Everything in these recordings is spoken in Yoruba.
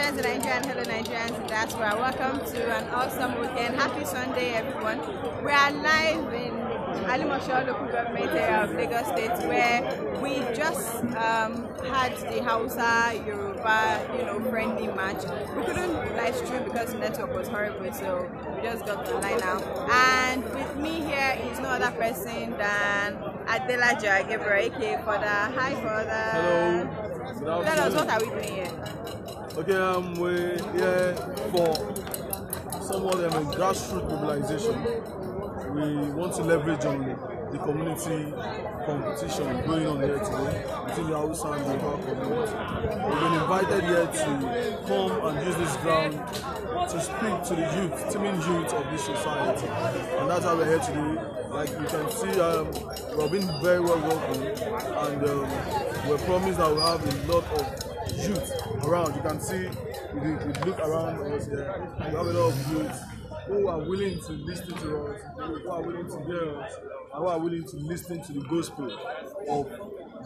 Nigerians in Nigeria and hello Nigerians in diaspora. Welcome to an awesome weekend. Happy Sunday, everyone. We are live in Alimoso local government area of Lagos State, where we just had the Hausa Yoruba, friendly match. We couldn't live stream because the network was horrible, so we just got online now. And with me here is no other person than Adelaja Gabriel, aka Father. Hi, Father. Hello. Tell us, what are we doing here? Okay, we're here for somewhat of a grassroots mobilization. We want to leverage on the community competition going on here today between the Hausa and the Yoruba community. We've been invited here to come and use this ground to speak to the youth, teaming youth of this society. And that's why we're here today. Like you can see, we've been very well welcomed, and we're promised that we'll have a lot of youth around. You can see, if you look around us here, we have a lot of youth who are willing to listen to us, who are willing to hear us, and who are willing to listen to the gospel of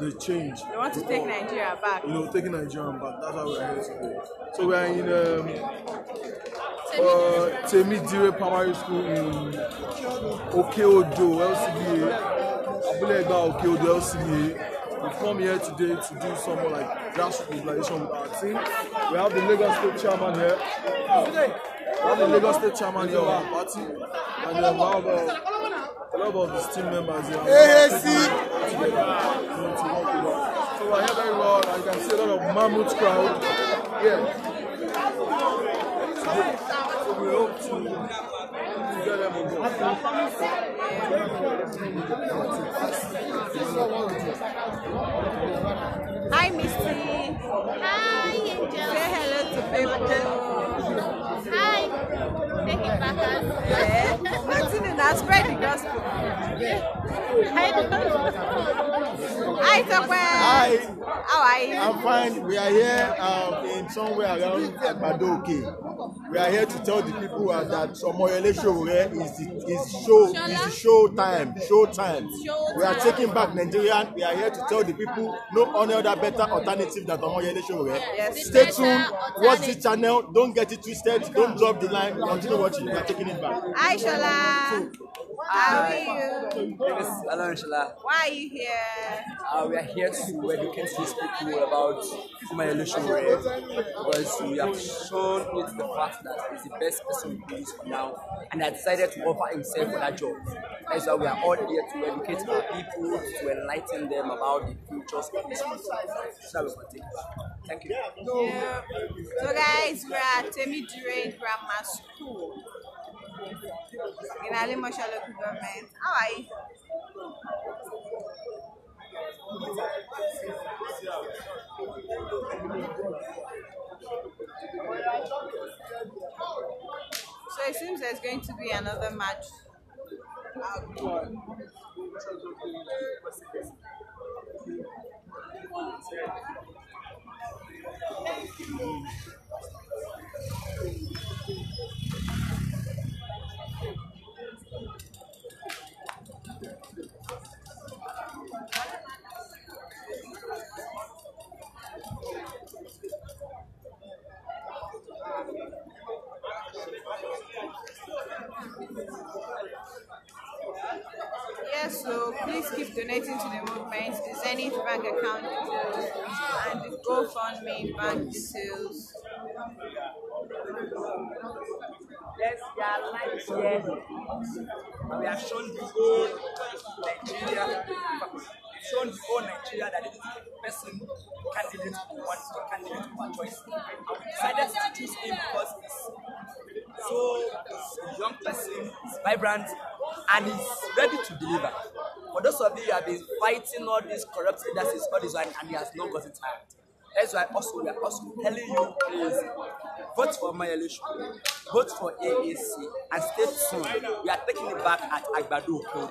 the change. They want to take Nigeria back. Taking Nigeria back. That's why we're here today. So we're in Temidire Primary School in Okeodo, LCDA. Abulega Okeodo, LCDA. We come here today to do some more like grassroots mobilization with our team. We have the Lagos State Chairman here. We have the Lagos State Chairman here of our party. And we have a lot of his team members here. So we're here very well, and you can see a lot of mammoth crowd here. So we hope to get them on board. Hi, Misty. Hi, Angel. Say hello to people. Hi. Take it back us. Nothing in that, spread the gospel. Hi, Tokwe. Hi. How are you? I'm fine. We are here in somewhere around Agbadoke. We are here to tell the people that Omoyele Sowore is the show time. We are taking back Nigeria. We are here to tell the people no other better alternative than Omoyele Sowore. Yes. Stay tuned. Watch this channel. Don't get it twisted. Don't drop the line. Continue watching. We are taking it back. Hi, Shola. How are you? Hello, Angela. Why are you here? We are here to educate these people about Omoyele Sowore, because we have shown it the fact that he's the best person we can use for now, and he has decided to offer himself for that job. That's why we are all here to educate our people, to enlighten them about the futures of this country. So we continue. Thank you. Yeah. So guys, we are at Temidire Grammar School in Alimoso local government. How are you? So it seems there's going to be another match. Yes, so please keep donating to the movement. The Zenith bank account details and the GoFundMe bank details. Yes, we are live here, and we have shown the whole Nigeria. That this is the person candidate who wants to candidate of our choice. And we decided to choose him because he's a young person, he's vibrant, and he's ready to deliver. For those of you who have been fighting all these corrupt leaders all this while, and he has not gotten tired. That's why we are also telling you, please vote for Omoyele Sowore, vote for AAC, and stay tuned. We are taking it back at Agbadoke.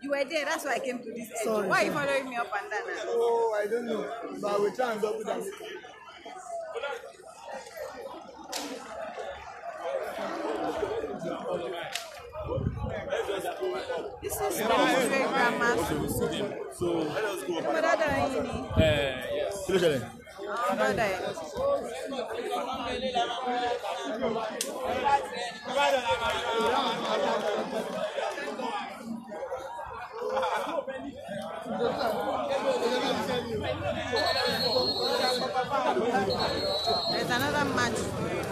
You were there, that's why I came to this edge. Why are you following me up and down now? Oh, I don't know. But we'll try and double that. This is very grammar school. So let us go. Yes. There's another match going on.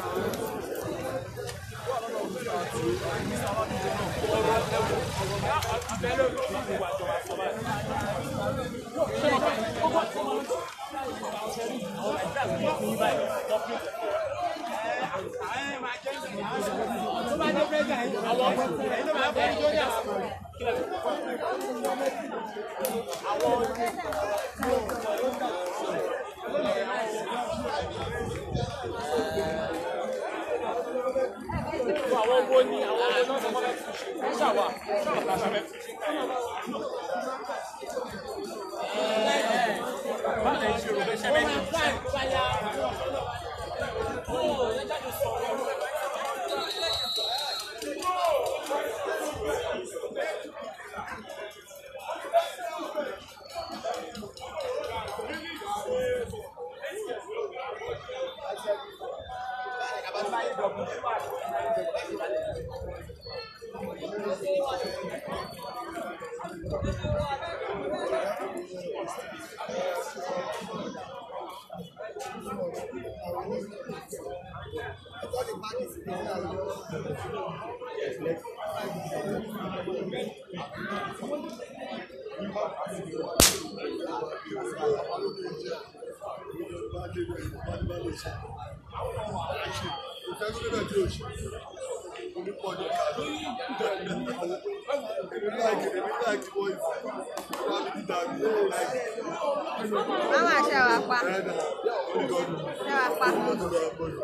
Mama Shawapa.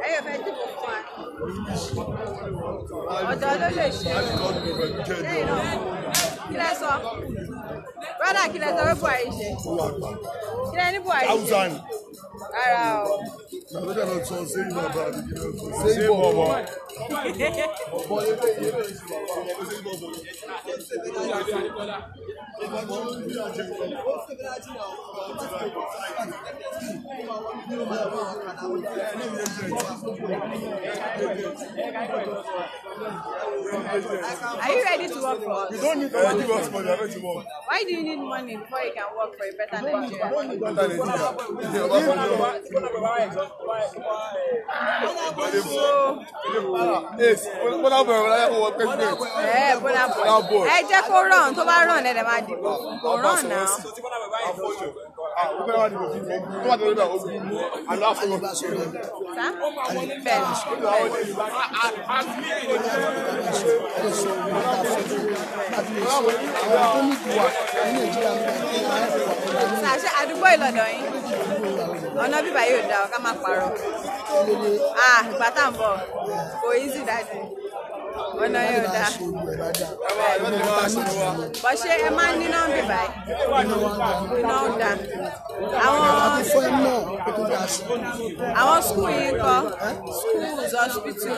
Hey, if I do brother, kí lẹ sọ pé Buhari ṣe? Kí lẹ ní Buhari ṣe? Rárá o. Are you ready to work for us? You don't need to work for us. Why do you need money before you can work for a better Nigeria? Ẹ jẹ́ kó rán tó bá rán ẹ̀dẹ̀ máa dìbò. Kò rán náà. Ṣé àdúgbò Ìlọ̀dọ̀ yín? Ọ̀nà bíbá yóò dá ọ ká má parọ́. Ìgbà tá à ń bọ̀ kò easy dájú. Ọ̀nà yóò dá. Bọ̀ ṣé ẹ máa ń níná bíbá yìí? Iná ó dá. Àwọn skul yìí ń kọ́ schools hospital.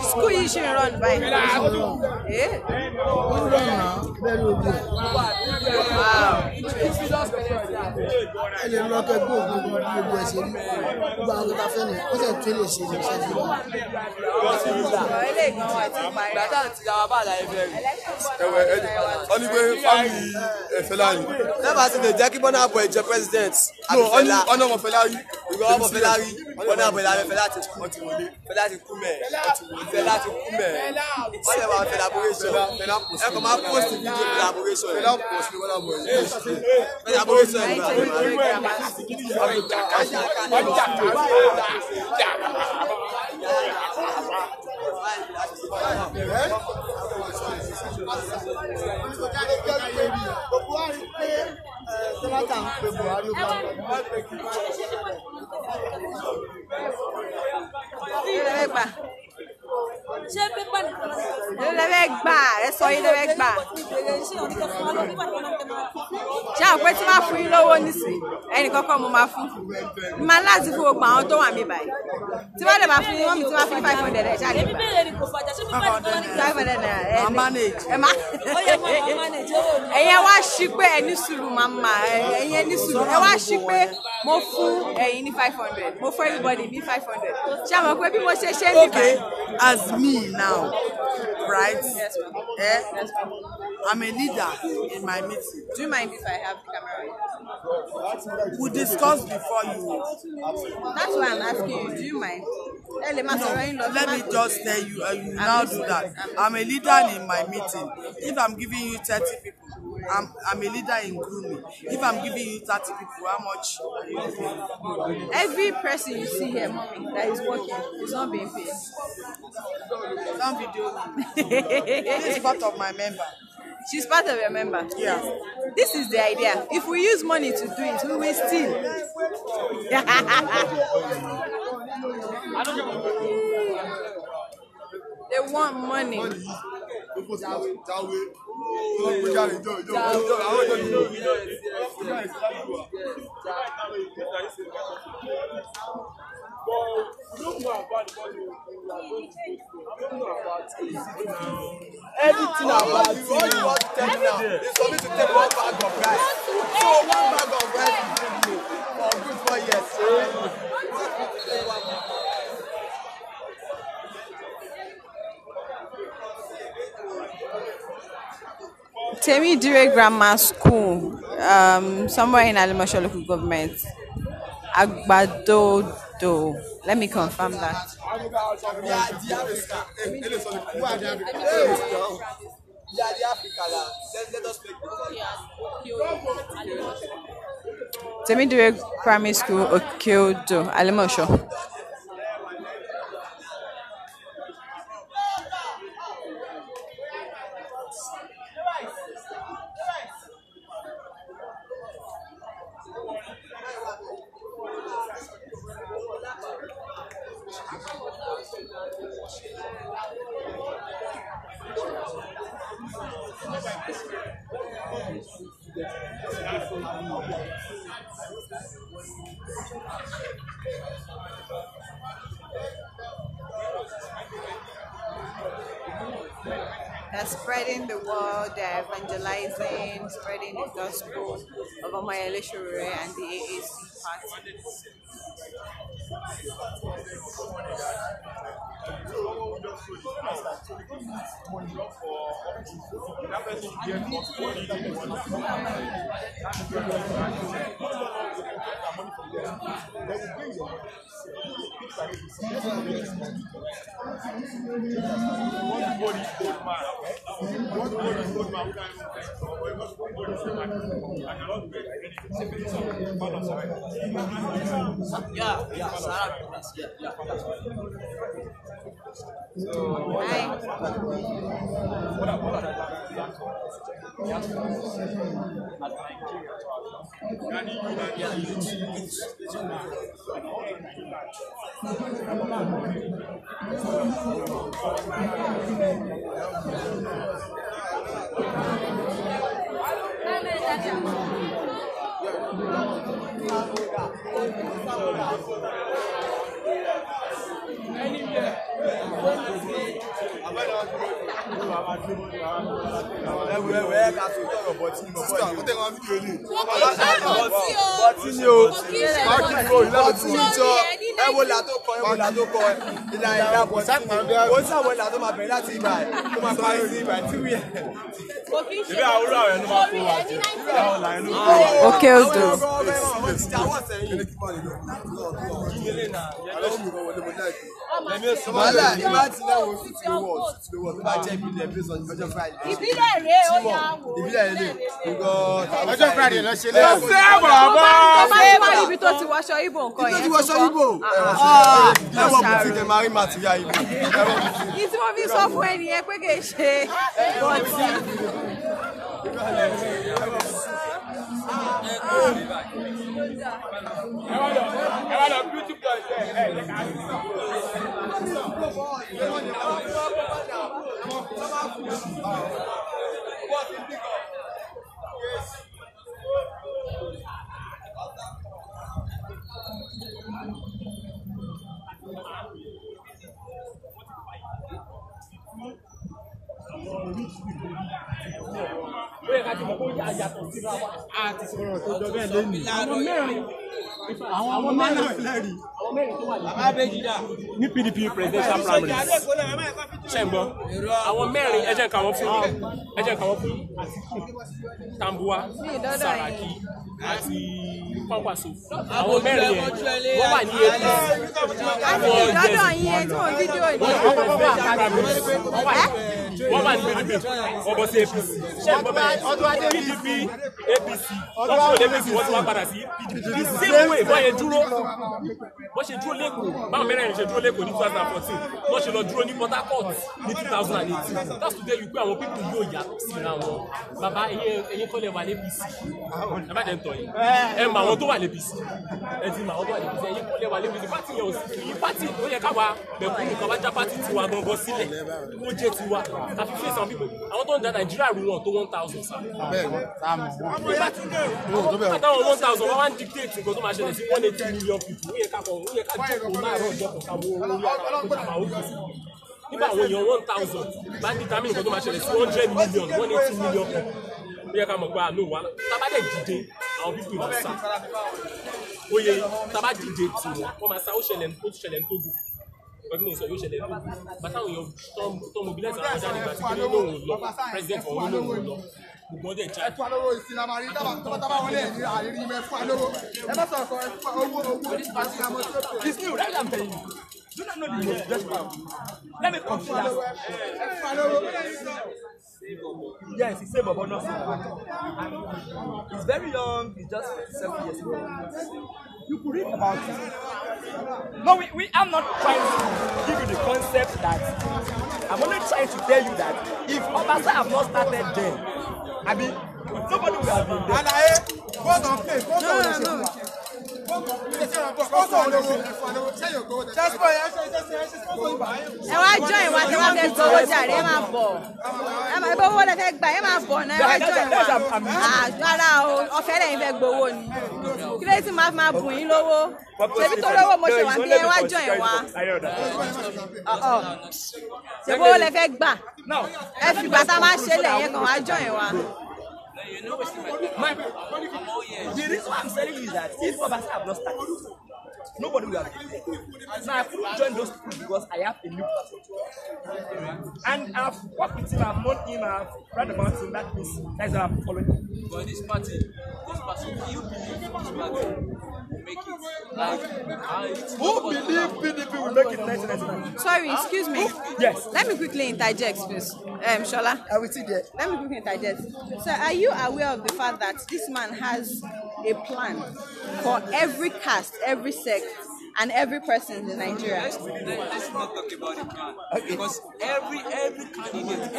Skul yìí ṣì ń run báyìí. Wow. Never seen the Jackie Bonner boy president. No, ọ̀nà ọmọ Fẹlá rí. Ìgbà ọmọ Fẹlá rí. Bonner boy lábẹ́ Fẹlá ti wọlé. Fẹlá ti kú mẹ́. Fẹlá ti kú mẹ́. Wọ́n lè máa collaboration. Ẹ kò máa post video collaboration. Fẹlá post ní Bonner boy. Collaboration ẹ̀ Ṣé pépà nìkan ló ń ṣé àwọn pé tí wọ́n fún yín lówó nísìnyí ẹnì kankan mo máa fún máa láti fún gbogbo àwọn tó wà mí báyìí tí wọ́n lè máa fún yín wọ́n mi tí wọ́n fún 500 ẹ̀ ṣáà lè gbà 500 naira ẹ̀ ẹ̀yẹ wá sí pé ẹ ní sùúrù màmá ẹ̀yẹ ní sùúrù ẹ wá sí pé mo fún ẹ̀yin ní 500 mo fún everybody ní 500 ṣé àwọn pé bí mo ṣe ṣe ní báyìí. As me now, right? Yes, ma'am. Eh? Yes, ma'am. I'm a leader in my meeting. Do you mind if I have the camera? We discussed before you. That's why I'm asking you. Do you mind? No, let me just tell you, you now do that. I'm a leader in my meeting. If I'm giving you 30 people, I'm a leader in grooming. If I'm giving you 30 people, how much are you paying? Every person you see here, mommy, that is working is not being paid. Some video. This is part of my member. She's part of your member. Yeah. This is the idea. If we use money to do it, we will steal. They want money. Everything about it. All you want to tell me now is for me to take one bag of rice. So one bag of rice is good for good 4 years. Temidire Grammar School, somewhere in Alimoso local government. Agbadodo. Let me confirm that. Temidire Primary School, Okeodo, Alimoso. They're spreading the word, they're evangelizing, spreading the gospel of Omoyele Sowore and the AAC party. àwọn mẹ́rin ní PDP presidential primaries ṣẹ́ǹgbọ́ àwọn mẹ́rin ẹ jẹ́ ká wọ́n fún Tambuwa, Saraki àti Kwankwaso. Àwọn mẹ́rin yẹn wọ́n wà ní APC. àti ìdọ́dọ̀ yẹn tí wọ́n fídíò yìí. wọ́n wà ní PDP wọ́n bọ́ sí APC. PDP APC lọ́sọ̀rọ̀ APC wọ́n ti wá padà sí PDP. same way wọ́n yẹn dúró lẹ́kọ̀ọ́ báwọn mẹ́rin ṣe dúró lẹ́kọ̀ọ́ ní 2014 wọ́n ṣe lọ dúró ní Port Harcourt ní 2018. that's today you pé àwọn people yóò yàtọ̀ síra wọn. bàbá ẹ̀yin kọ́lẹ̀ wà ní APC ẹ má jẹ́ ń tọ̀ yìí ẹ mọ àwọn tó wà ní APC ẹ ti mọ àwọn tó wà ní APC ẹ̀yin kọ́lẹ̀ wà ní APC pátì yẹn ò sí yìí pátì ó yẹ káwa mẹ̀kúnnù kan wá já pátì tiwa gangan sílẹ̀ ó jẹ́ tiwa àfi fún ìsàn people àwọn tó ń da Nàìjíríà rú wọn tó 1000 sáà. àtàwọn 1000 wọn wá ń dictate nǹkan tó máa ṣẹlẹ̀ sí 180 million people ó yẹ ká jókòó láàárọ̀ ọjọ́ kan ká wo orí àwọn òkè nígbà àwọn èèyàn 1000 bá ń determine nǹkan tó máa ṣẹlẹ̀ sí 100 million 180 million people ó yẹ ká mọ̀ pé àánú wa tábàdẹ̀ dìde àwọn people ìlú sá ó yẹ tábà dìde tì wọ́n máa sá ó ṣẹlẹ̀ ní Tógò ọdún mọ̀ sọ yóò ṣẹlẹ̀ ní Tógò bàtà àwọn èèyàn tó mobilize àwọn ọjà nígbà tí kí ló lóun lọ president ọ̀hún lóun lọ gbogbo ọdẹ jà. ẹ̀fọ́ alówó ìsinmi àrí tábà wọlé ẹ̀rí àrírí mẹ́fọ́ alówó ẹ bá sọ̀rọ̀ ẹ̀fọ́ owó it's new right am telling you do not know the most best part let me consider ẹ̀fọ́ alówó. yes he say bobo no say and he's very young he's just 7 years old. You could read about it. No, we I'm not trying to give you the concept that I'm only trying to tell you that if Obasa have not started then, I mean, nobody would have been there. Alaye, vote on place, vote on ẹ wá join wa tí wọ́n fẹ́ gbowó jàre ẹ máa bọ̀ ẹ bá owó lẹ fẹ́ gbà ẹ máa bọ̀ náà ẹ wá join wa rárá o ọ̀fẹ́ lẹ́yìn fẹ́ gbowó ni kí ló ti máa bùn yín lówó ṣebí tó lówó mo ṣe wà bí ẹ wá join wa ṣebí owó lẹ fẹ́ gbà ẹ fìgbà tá a máa ṣe lẹ́yìn kan wá join wa. The reason why I'm telling you is that if Obasa have not started, nobody will have been there. Now I couldn't join those people because I have a new person. And I've worked with him, I've known him, I've read about him, that means that's why I'm following him. But this party, do you believe this party will make it? Like, who believe PDP will make it 1999? Sorry, excuse me. Yes. Let me quickly interject, please. Shola. I will see there. Let me quickly interject. So, are you aware of the fact that this man has a plan for every caste, every sect, and every person in Nigeria? Let's not talk about the plan. Okay. Because every candidate,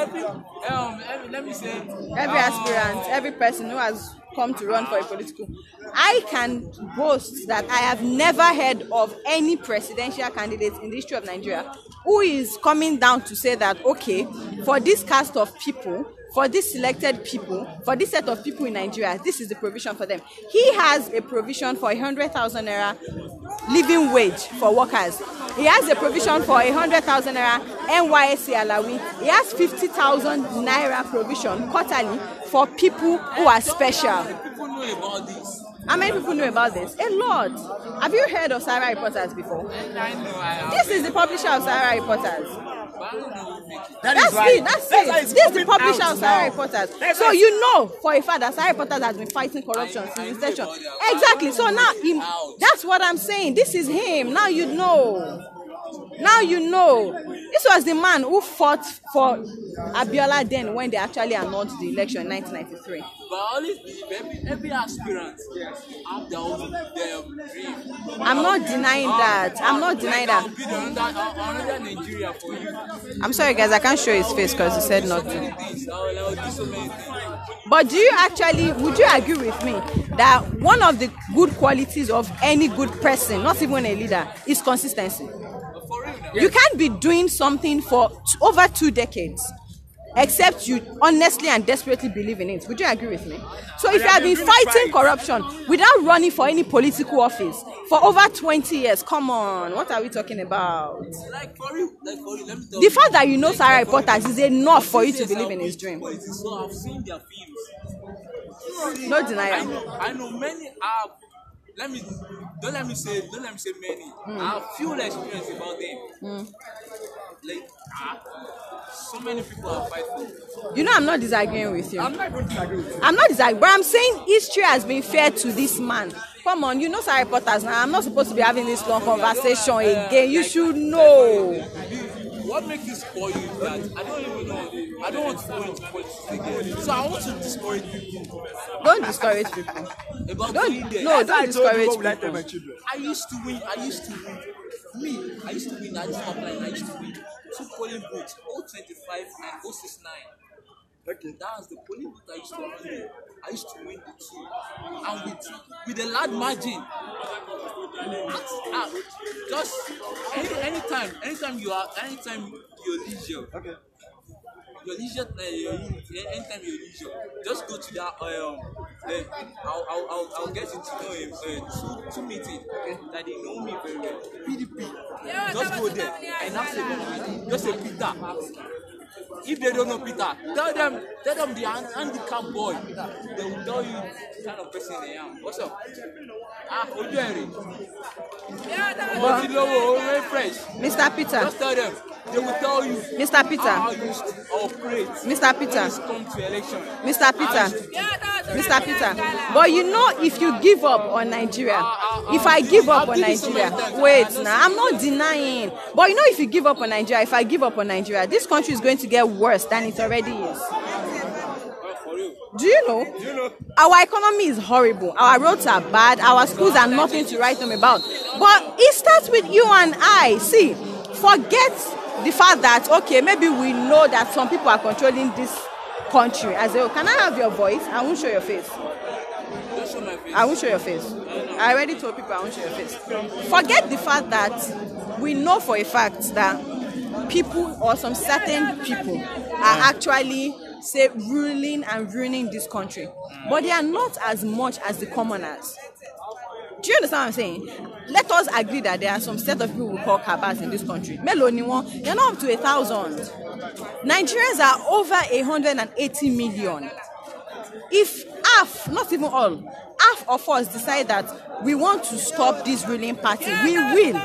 let me say, every aspirant, every person who has come to run for a political, I can boast that I have never heard of any presidential candidate in the history of Nigeria who is coming down to say that, okay, for this caste of people, for these selected people, for this set of people in Nigeria, this is the provision for them. He has a provision for 100,000 naira living wage for workers. He has a provision for 100,000 naira NYSC alawi. He has 50,000 naira provision quarterly for people who are special. people know about this. How many people know about this? A lot. Have you heard of Sahara Reporters before? I know. This is the publisher of Sahara Reporters. But I don't know who make it. That's it. This is the publisher of Sahara Reporters. So you know for a fact that Sahara Reporters has been fighting corruption since inception. Exactly. So now that's what I'm saying. This is him. Now you know. Now you know. This was the man who fought for Abiola then when they actually annulled the election in 1993. But I always believe every aspirant have their own dream. I'm not denying that. I'm not denying that. Another Nigeria for you. I'm sorry guys, I can't show his face because he said not to. I'll do so many things. But do you actually, would you agree with me that one of the good qualities of any good person, not even a leader, is consistency? You can't be doing something for over 2 decades. except you honestly and desperately believe in it. Would you agree with me? So if you have been fighting corruption without running for any political office for over 20 years, come on, what are we talking about? Like for you, let me tell The you. fact that you know Sarah reporters is enough for you to believe in his dream. So I've seen their films. No denial. I know many have. Don't let me say many. I have few experience about them. Like so many people are fighting. You know I'm not disagreeing with you. I'm not going to disagree with you. I'm not disagreeing, but I'm saying history has been fair to this man. Come on, you know Sarah reporters now. I'm not supposed to be having this long conversation again. You should know. What makes this for you is that I don't even know. I don't want to go into politics again. So I want to discourage people. Don't discourage people. About Don't discourage people. I used to win. I used to win at this top line. I used to win 2 polling booths, 025 and 069. Okay. That was the polling booth I used to win. I used to win the 2. And with a large margin. Just anytime you're leisure. Okay. Your leisure, anytime you're leisure, just go to that. I'll get into know two meetings that they know me very well. PDP. Just go there and ask them. Just say Peter. If they don't know Peter, tell them the handicap boy. They will tell you the kind of person they am. What's up? Fresh. Mr. Peter. Just tell them. They will tell you. Mr. Peter. How you operate. Mr. Peter. Come to election. Mr. Peter. Mr. Peter. But you know, if you give up on Nigeria, if I give up on Nigeria, wait now, I'm not denying. But you know, if you give up on Nigeria, if I give up on Nigeria, this country is going to get worse than it already is. Do you know? Our economy is horrible. Our roads are bad. Our schools are nothing to write home about. But it starts with you and I. See, forget the fact that, okay, maybe we know that some people are controlling this country. As a, can I have your voice? I won't show your face. I won't show your face. I already told people I won't show your face. Forget the fact that we know for a fact that people or some certain people are actually say ruling and ruining this country, but they are not as much as the commoners. Do you understand what I'm saying? Let us agree that there are some set of people we call cabals in this country. Melo ni won, they're not up to 1,000. Nigerians are over 180 million. If half, not even all, half of us decide that we want to stop this ruling party, we will.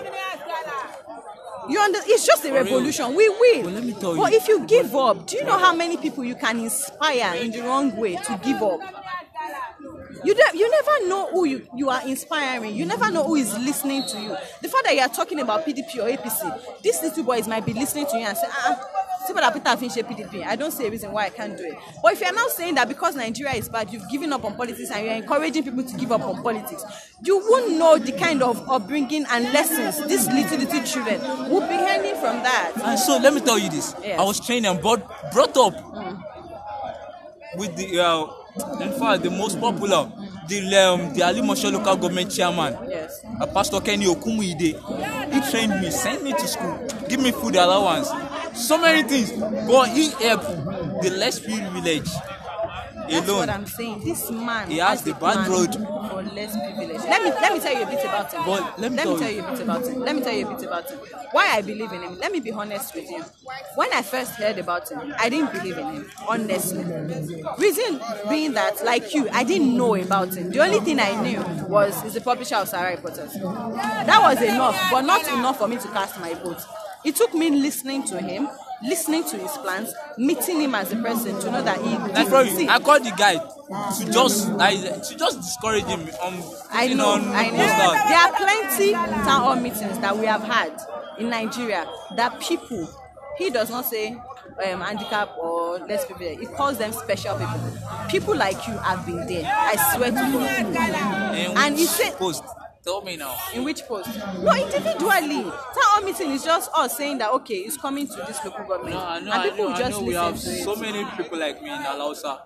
You understand? It's just a revolution. We will. Well, let me tell you. But if you give up, do you know how many people you can inspire in the wrong way to give up? You never know who you are inspiring. You never know who is listening to you. The fact that you are talking about PDP or APC, these little boys might be listening to you and say, see what Peter finish PDP. I don't see a reason why I can't do it. But if you are now saying that because Nigeria is bad, you've given up on politics and you're encouraging people to give up on politics, you won't know the kind of upbringing and lessons these little children will be learning from that. And so let me tell you this. Yes. I was trained and brought up with the in fact the most popular, the Alimoso local government chairman, Yes. Pastor Kenny Okumuide. He trained me, sent me to school, give me food allowance, so many things. But he helped the less privileged That's alone. what I'm saying. This man He has the bad road for less privilege. Let me tell you a bit about him. But let me tell you a bit about him. Why I believe in him. Let me be honest with you. When I first heard about him, I didn't believe in him, honestly. Reason being that, like you, I didn't know about him. The only thing I knew was he's the publisher of Sarah Reporters. That was enough, but not enough for me to cast my vote. It took me listening to him, listening to his plans, meeting him as a person to know that he did. I called the guy to just discourage him. I know. There are plenty town hall meetings that we have had in Nigeria that people, he does not say handicap or less people. He calls them special people. People like you have been there. I swear to God. And he said, post. Tell me now. In which post? No, individually. Town hall meeting is just us saying that okay, it's coming to this local government. No, I know. And people I know we have so many people like me in Alausa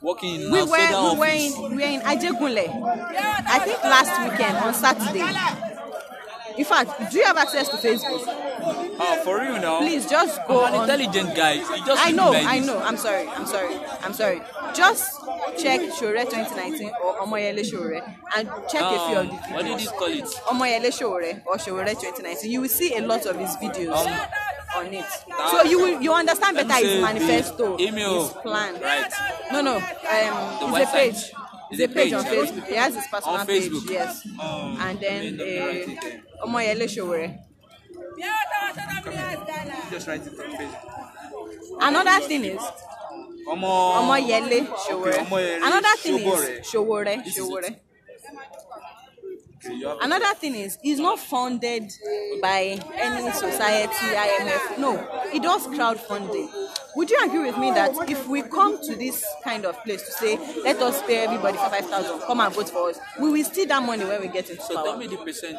working in we our were office. we were in Ajegunle. I think last weekend on Saturday. In fact, do you have access to Facebook? For real now. Please just go I'm an on. intelligent guy. You just I do know, like I this. know. I'm sorry. Just check Shore 2019 or Omoyele Shore and check a few of the videos. What did you call it? Omoyele Shore or Shore 2019. You will see a lot of his videos on it. So you understand better his manifesto, email, his plan. right? No. It's a page. It's a page on Facebook. He has his personal page, yes. And then Omoyele Shore. Just write it on Facebook. Another thing is Omoyele Shore. Another thing is Shore. Another thing is, it's not funded by any society, IMF. No, it does crowdfunding. Would you agree with me that if we come to this kind of place to say, let us pay everybody for 5,000, come and vote for us, we will steal that money when we get into power? Tell me the percent.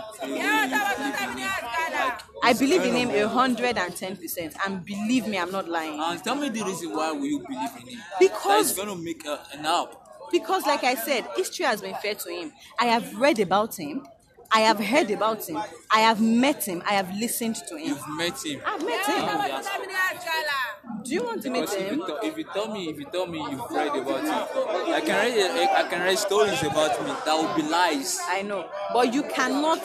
I believe in him 110%, and believe me, I'm not lying. And tell me the reason why will you believe in him? Because that is going to make an help. Because, like I said, history has been fair to him. I have read about him. I have heard about him. I have met him. I have listened to him. You've met him. I've met him. Do you want to meet him? If you tell me you've read about him, I can write stories about me. That would be lies. I know, but you cannot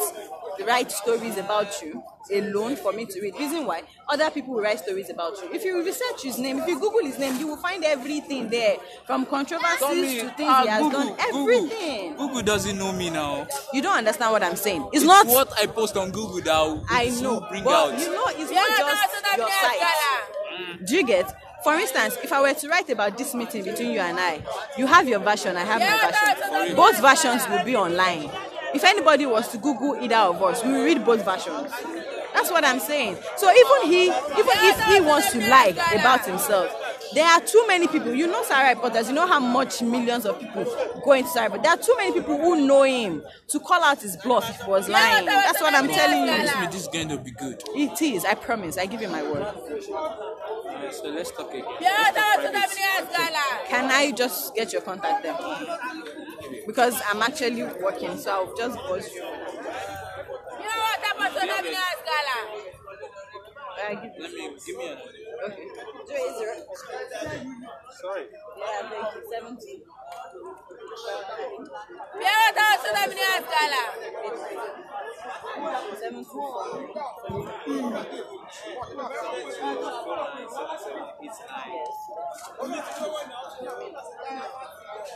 write stories about you alone for me to read. Reason why? Other people will write stories about you. If you research his name, if you Google his name, you will find everything there, from controversies to things he has done. Everything. Google doesn't know me now. You don't understand what I'm saying. It's not what I post on Google that I know. bring but out. You know, it's not just your site. Do you get? For instance, if I were to write about this meeting between you and I, you have your version, I have my version. Both versions will be online. If anybody was to Google either of us, we will read both versions. That's what I'm saying. So even if he wants to lie about himself, there are too many people. You know Sarah reporters, you know how much millions of people go into Sarah, but there are too many people who know him to call out his bluff if he was lying. That's what I'm telling you. This is going to be good. It is, I promise. I give you my word. So let's talk again. Can I just get your contact there? Because I'm actually working, so I'll just buzz you. Give me another. Okay. 080. Sorry. Yeah, thank you. 70.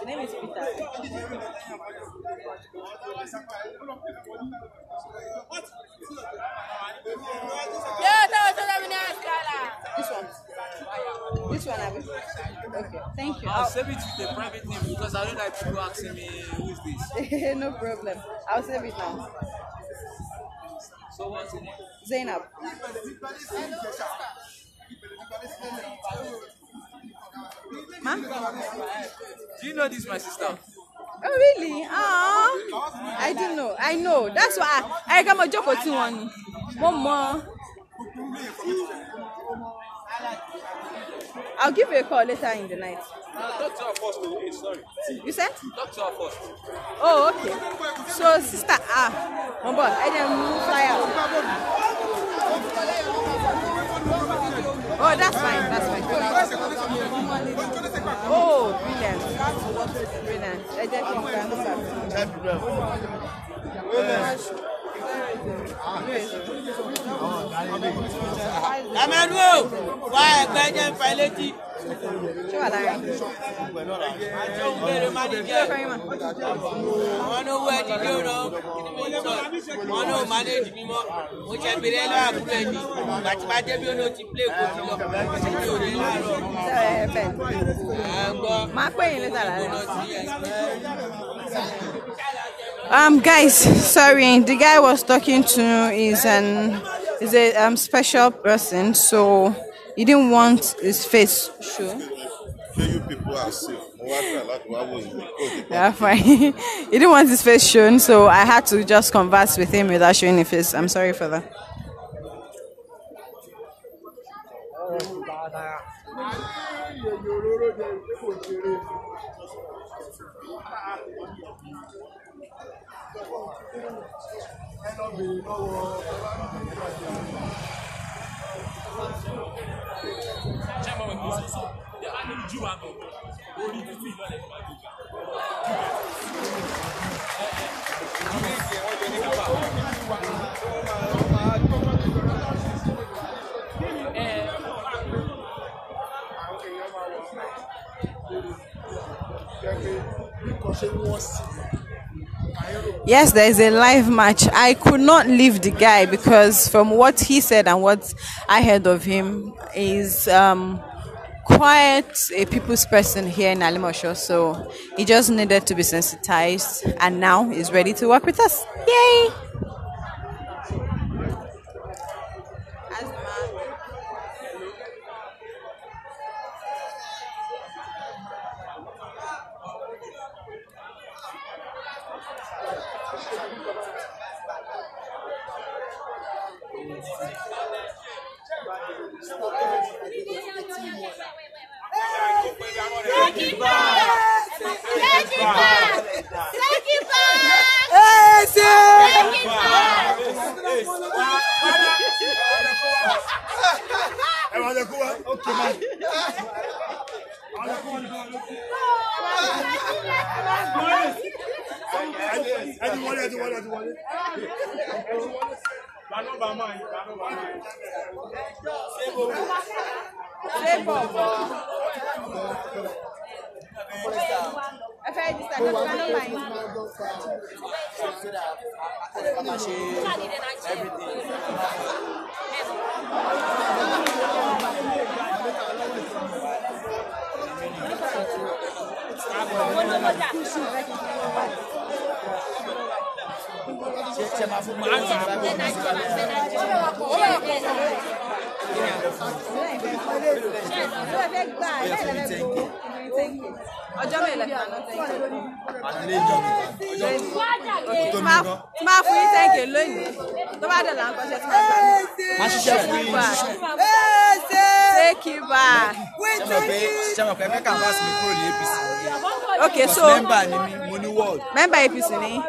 The name is Peter. This one, Abby. Okay, thank you. I'll save it with a private name because I don't like people asking me who is this. No problem. I'll save it now. So what's the name? Zainab. Ma? Do you know this, my sister? Oh really? I didn't know. I know. That's why I got my job for 2-1. One more. I'll give you a call later in the night. Talk to her first. Sorry. You said? Talk to her first. Oh, okay. So, sister, my boy, I didn't fly out. Oh, that's fine. That's fine. Oh, brilliant. Brilliant. I just guys, sorry, the guy was talking to is a special person, so he didn't want his face shown. You people are safe. Yeah, fine. He didn't want his face shown, so I had to just converse with him without showing his face. I'm sorry for that. Yes, there is a live match. I could not leave the guy because from what he said and what I heard of him is quite a people's person here in Alimoso. So he just needed to be sensitized and now he's ready to work with us. Yay! Okay, so member APC ni.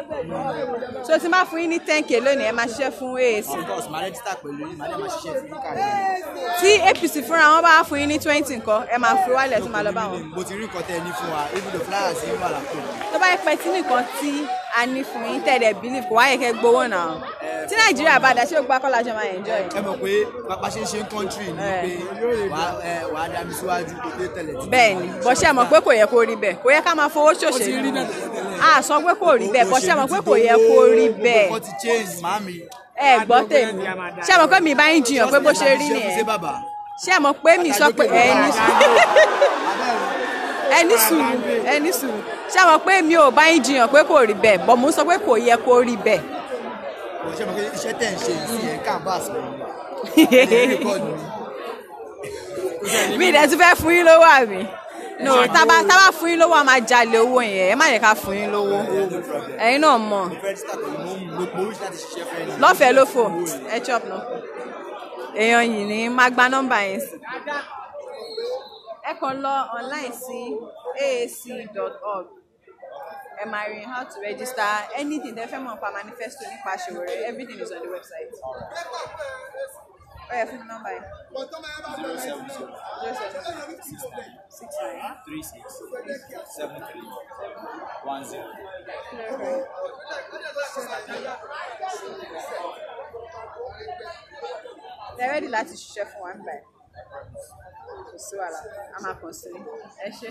So tí ma fún yín ní 10k lónìí ẹ máa ṣiṣẹ́ fún AAC. Of course, ma register pẹ̀lú yín, ma lè máa ṣiṣẹ́ fún yín káàkiri. Tí APC fúnra wọn bá fún yín ní 20 nǹkan ẹ máa fi wálẹ̀ tó máa lọ bá wọn. Mo ti rí nǹkan tẹ́ ẹ ní fún wa, even the flyers yín wà lápò. Tó bá yẹ pé tí nìkan tí a ní fún yín tẹ̀lé believe kò wáyé kẹ́ gbowó náà. Tí Nàìjíríà bá dá sí ògbà kọ́lá jọ máa enjoy. Ẹ mọ̀ pé pápá ṣe ń ṣe country ni pé wàá dá mi síwájú kó tó tẹ̀lé tí. Bẹ́ẹ̀ni, bó ṣe mọ̀ pé kò yẹ kó rí bẹ́ẹ̀, kò yẹ ká máa fowó ṣòṣèlú. A sọ pé kò rí bẹ́ẹ̀, bó ṣe mọ̀ pé kò yẹ kó rí bẹ́ẹ̀. Wọ́n ti change màámi. Ẹ gbọ́ tèmi, ṣé mọ̀ pé mi bá ń jiyàn pé bó ṣe rí nìyẹn. Ṣé mọ̀ pé mi sọ pé ẹni sùúrù ṣé mọ̀ pé mi ò bá ń jiyàn pé kò rí bẹ́ẹ̀, bọ̀ mo sọ pé kò yẹ kó rí bẹ́ẹ̀. Ṣé mọ̀ pé iṣẹ́ tẹ̀ ń ṣe ìsìn ẹ̀ canvas mi. Mi ìdẹ̀ tún fẹ́ fún yín lówó àmì. No, tábà fún yín lówó a máa jalè owó yẹn, ẹ má yẹ ká fún yín lówó. Ẹ̀yin náà mọ̀. Lọ́fẹ̀ẹ́ ló fò, ẹ chop náà. Èèyàn yìí ni máa gba nọ́mbà yẹn sí. Ẹ kàn lọ online sí aac.org. Ẹ máa rí how to register anything tẹ́ fẹ́ mọ̀ nípa manifesto nípa Sowore, everything is on the website. Ó yẹ fún nọ́mbà yẹn. 07069367310. They're ready láti ṣiṣẹ́ fún wa nígbà yẹn. Kò sí wàhálà, a máa kàn sí i. Ẹ ṣé.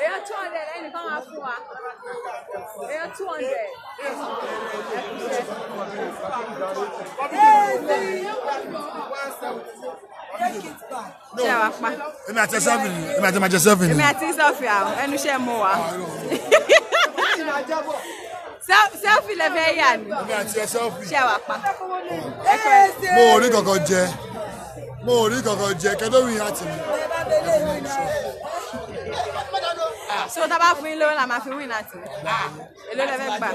Èèyàn 200 ẹnìkan máa fún wa. Èèyàn 200. Ṣé wàá pa? Èmi àti selfie ni. Èmi àti máa jẹ selfie ni. Èmi àti selfie àwọn ẹnu iṣẹ́ mo wà. Selfie lẹ fẹ́ yà ni. Èmi àti selfie. Ṣé wàá pa? Mo ò rí kankan jẹ. Kẹ́dọ̀rìn àti mi. So tá bá fún yín lówó la máa fi win àti mi. Èló lẹ fẹ́ gbà?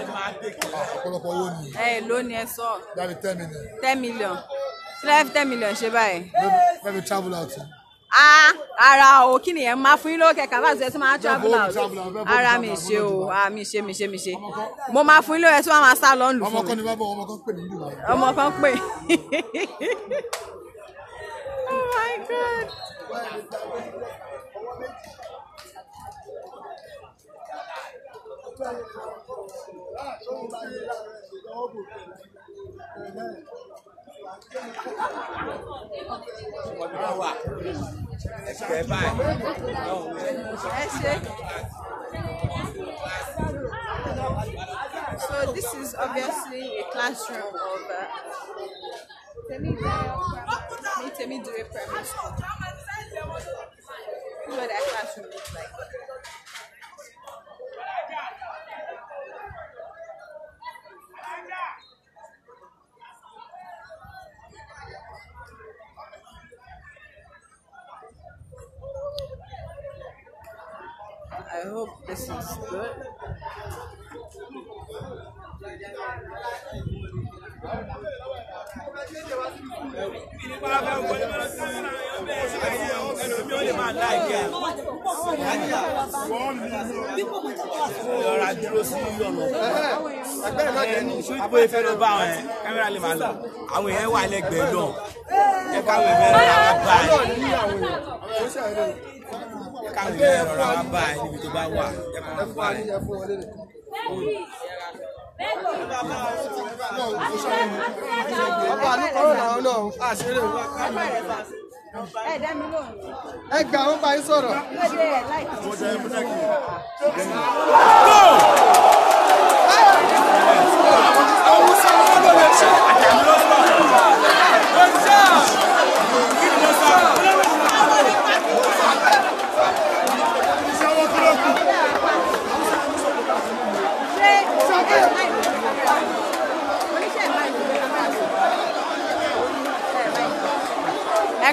Ọ̀pọ̀lọpọ̀ owó ni. Èló ni ẹ sọ? Dábì 10 million. 10 million. Kí lẹ fẹ́ 10 million ṣe báyìí? Let me travel out. ara o kí nìyẹn máa fún yín lówó kẹ̀kẹ́ bá ṣe tí máa travel out ara mi ṣe o mi ṣe mo máa fún yín lówó ẹ tí wọ́n máa sá lọ lù fún mi. ọmọ kan ní bá bọ̀ ọmọ kan pè ní ìlú báyìí. ọmọ kan pè. Oh my God. So this is obviously a classroom of Temidire Primary School. This is what that classroom looks like. I hope this is good. Abo ife ló bá wọn kámẹ́rà lè máa lọ àwọn èèyàn wà lẹ́gbẹ̀ẹ́ náà ẹ káwọn èèyàn rọra wá bá ẹ káwọn èèyàn rọra wá bá ẹ níbi tó bá wà ẹ káwọn bá ẹ. Ẹ gbà wọn bá yín sọ̀rọ̀.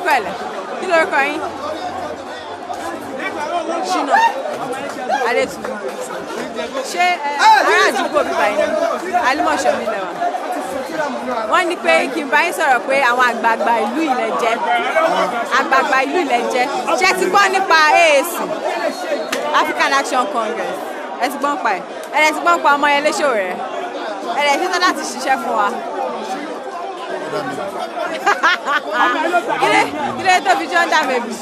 Pẹ̀lẹ́, kí ló kọ yín? Ṣínà Adétúnjú. Ṣé ará àdúgbò bíbá yín ni? Alimoso mi lẹ́wà. Wọ́n ní pé kí n bá yín sọ̀rọ̀ pé àwọn àgbààgbà ìlú ilẹ̀ jẹ́. Àgbààgbà ìlú ilẹ̀ jẹ́. Ṣé ti gbọ́ nípa AAC? African Action Congress. Ẹ ti gbọ́ nípa ẹ̀. Ẹ ti gbọ́ nípa Ọmọyẹlé Sowore. Ẹ ti ṣetán láti ṣiṣẹ́ fún wa. Kí ló tó fi jọ ń dà mẹ́bí?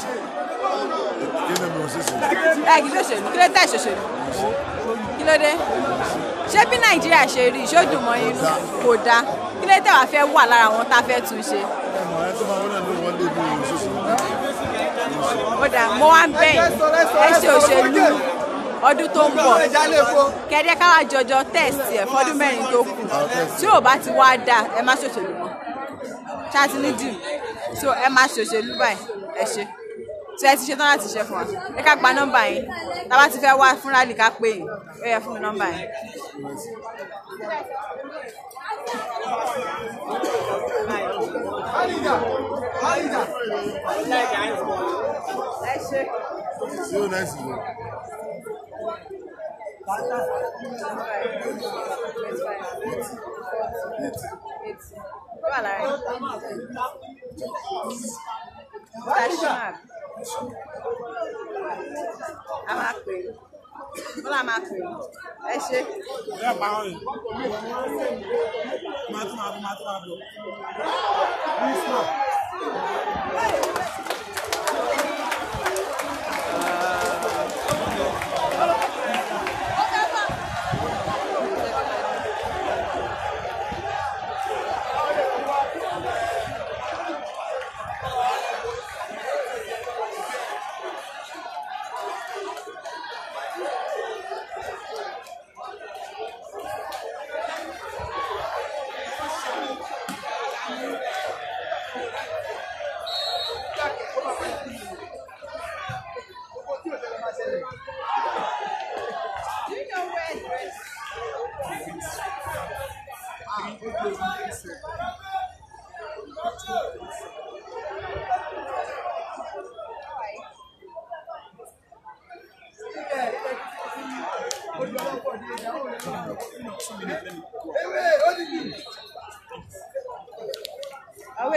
Kí ló ṣèlú? Kí ló tẹ̀ ṣòṣèlú? Kí ló dé? Ṣé bí Nàìjíríà ṣe rí ìṣòdùn mọ́ yín kò dáa? Kí ló tẹ̀ wá fẹ́ wà lára àwọn tá a fẹ́ tún ṣe? Ó dà mo wá ń bẹ̀yìn ẹ ṣe òṣèlú ọdún tó ń bọ̀ kẹ́dẹ́ káwá jọjọ tẹ̀sì ẹ̀ fọ́dún mẹ́rin tó kù tí ò bá ti wá dáa ẹ má ṣòṣèlú mọ́ ṣáàtì ní dì so ẹ má ṣòṣèlú báyìí ẹ ṣe tí ẹ ti ṣe tán láti ṣe fún wa ẹ ká gba nọ́mbà yín tá a bá ti fẹ́ wá fún rálì ká pè yín ẹ yẹ fún mi nọ́mbà yín. Ẹ ṣe. So nice.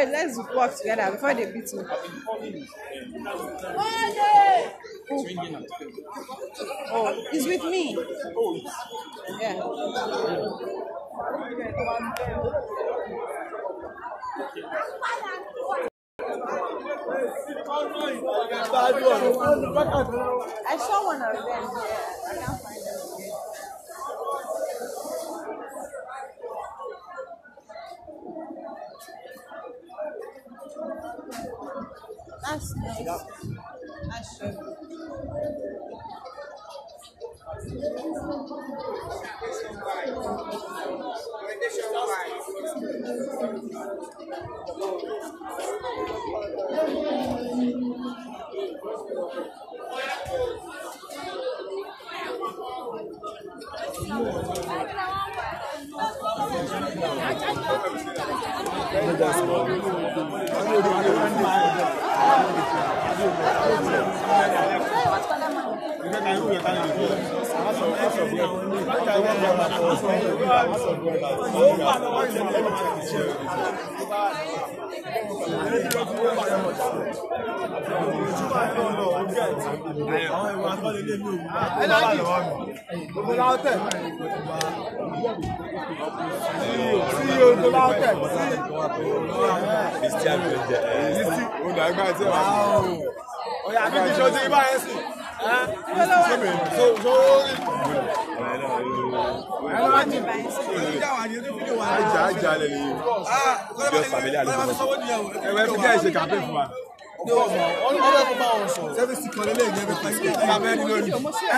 wait, let's work together before they beat me. Oh, he's with me. Yeah. I saw one of them. Yeah, I can't find them again. That's nice. That's true.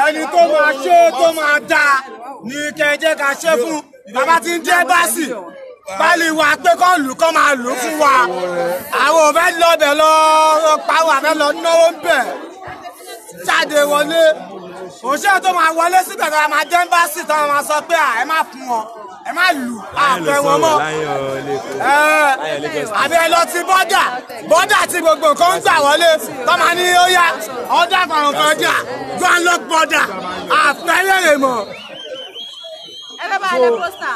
ẹni tó máa ṣe tó máa dá ní kẹjẹ ká ṣe fún bàbá tí ń jẹ báàsì báàlì wa pé kọ́ lù kọ́ máa lù fún wa àwọn ò fẹ́ lọ bẹ̀ lọ pàwọ́ àfẹ́ lọ náwó ń bẹ̀ jáde wọlé òṣèré tó máa wọlé síbẹ̀ tó máa jẹ́ báàsì tó máa sọ pé ẹ má fún wọn ẹ má lù àfẹ́ wọn mọ́ àbí ẹ lọ sí bọ́dà tí gbogbo nǹkan ń gbà wọlé tó máa ní ó yá ọ̀dà kan bọ́dà grand lock bọ́dà àfẹ́ yẹ̀rẹ̀ mọ́. ẹ bá a lè pósítà.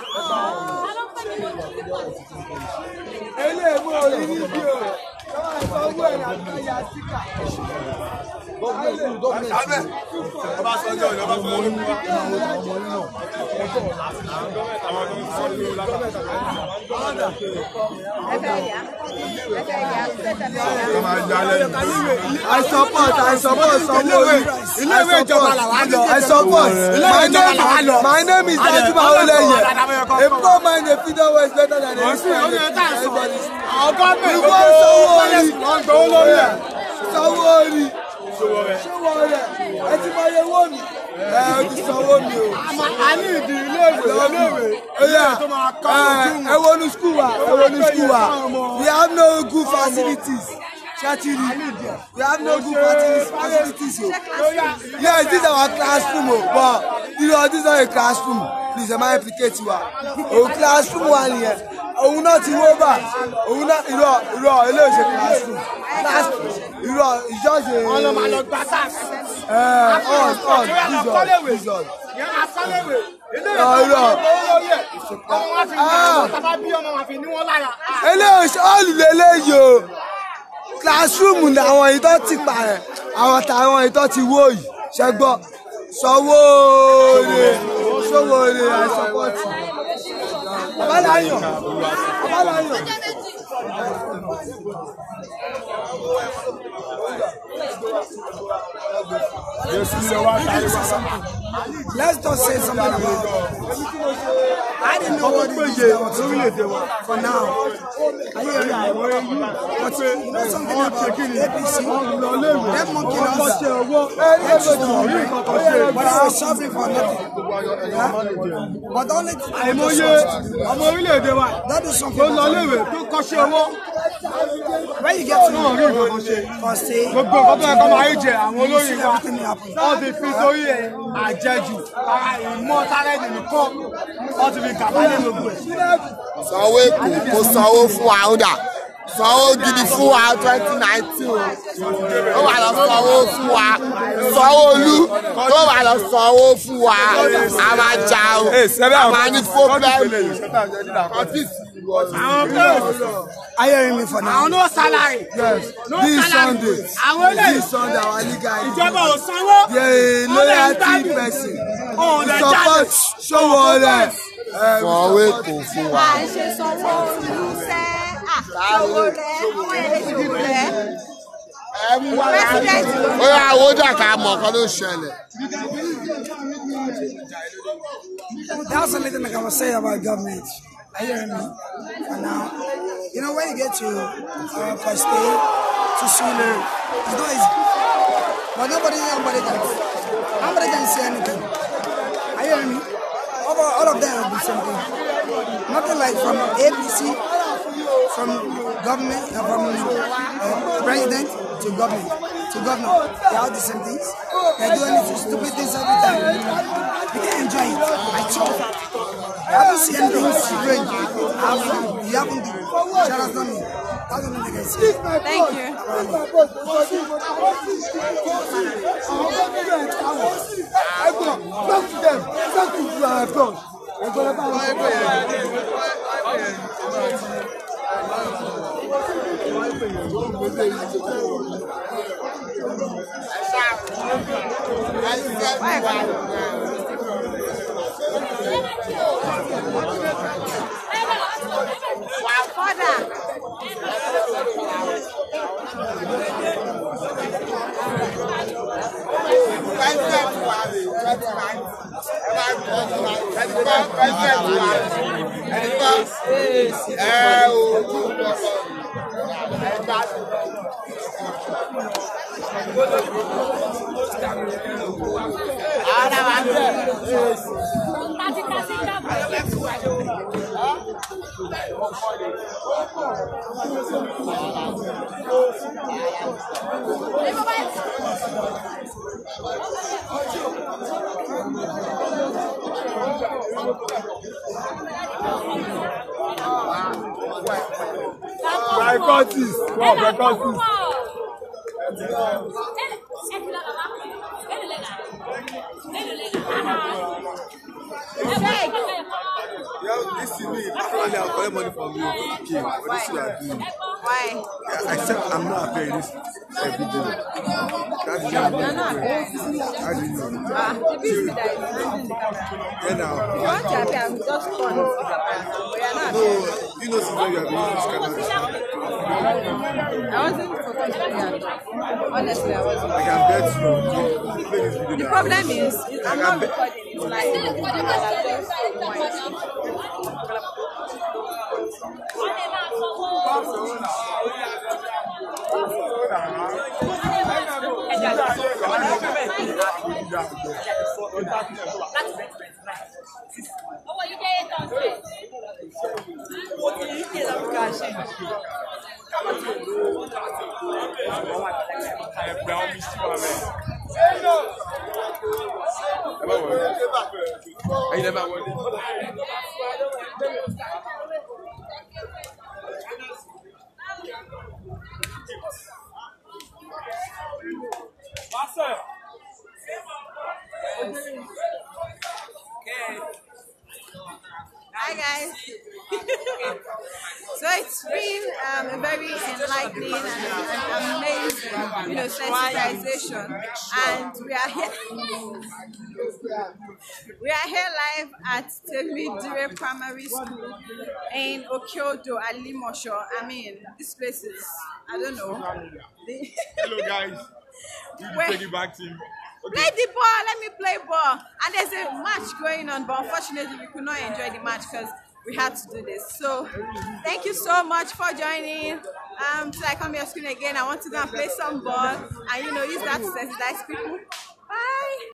eléèwé orí níbí o ọwọ́ ẹ̀ náà ká yà síkà. I support Sanwó-Olú. Ilé-ìwé ìjọba làwọn lọ. I support. My name is Dajuba Oleye. A poor man in Freedom is better than a rich man. You want Sanwó-Olú? Sanwó-Olú. Ṣé ẹ ti máa yẹ wọ́n mi? Ẹ ti sanwó mi o. A ní ìdí ilé-ìwé. Ẹ wọnú skul wa. We have no good facilities. Chatiri. We have no good facilities. Yes, this is our classroom, but this is not a classroom. Please, am I implicate you? Our classroom wa nìyẹn. Òun náà ti wó bá. Òun náà irọ́ eléyìí classroom. Ìjọ́sẹ̀. Ọ̀nà màá lọ gba tax. Jesus. Eléyìí olùlélẹ́yìí o. Classroom làwọn ìtọ́ ti pààyàn àwọn táwọn ìtọ́ ti wó yìí ṣẹgbọ́ Sanwó-Olú àìsàpọ̀tì abáláyàn. Let's just say something about it. I didn't know what it is for now. But you know something about APC? That monkey knows that. But I was suffering for nothing. But only that is something. When you get to know Sanwó Èkó kò sanwó fún wa ọ̀dà sanwó gidi fún wa 2019 ó wà lọ sanwó fún wa Sanwó-Olú ó wà lọ sanwó fún wa a máa jà o a máa ní fóbẹ́ẹ̀mù. Are you hearing me for now? No salary. Yes. No This salary. Sunday. This Sunday, our leader. The loyalty person. The support show all that. Fọwọ́ kò fún wa. À ń ṣe sanwó olùsẹ́ àṣọwó rẹ̀ ọmọ ẹlẹ́ṣọ̀wó rẹ̀. President ló ń Ó yà àwòjà ká mọ̀ ọ̀kan ló ṣẹlẹ̀. That's the only thing I can say about government. Are you hearing me? And now, you know, when you get to Pastor, to Sule, it's not easy. But nobody can say anything. Are you hearing me? All of them will be something. Nothing like from APC, from government, from president to government, to governor. They all the same things. They're doing stupid things every time. You can't enjoy it. I chose. I haven't seen anything strange. You haven't done. Shout out to me. That's the only thing I say. Thank you. Talk to them. Talk to applause. This is me. Actually, I'll collect money from you for the game. But this is what I'm doing. Why? Yeah, except I'm not paying this every day. That's the You're not paying. How do you know? The business that is using the camera. Yeah, now. If you want to appear, I'm just turn the camera. But you're not No, you know, since when you have been using this camera. I wasn't focused on that. Honestly, I wasn't. I can bet you play this video. The problem is, I'm not recording it like Hi guys. So it's been a very enlightening and amazing, sensitization, and we are here live at Temidire Primary School in Okyodo, Alimoso. I mean, this place is, I don't know. Hello guys. Take it back team. Play the ball, let me play ball. And there's a match going on, but unfortunately we could not enjoy the match because we had to do this. So thank you so much for joining. Till I come here screen again, I want to go and play some ball and use that to sensitize people.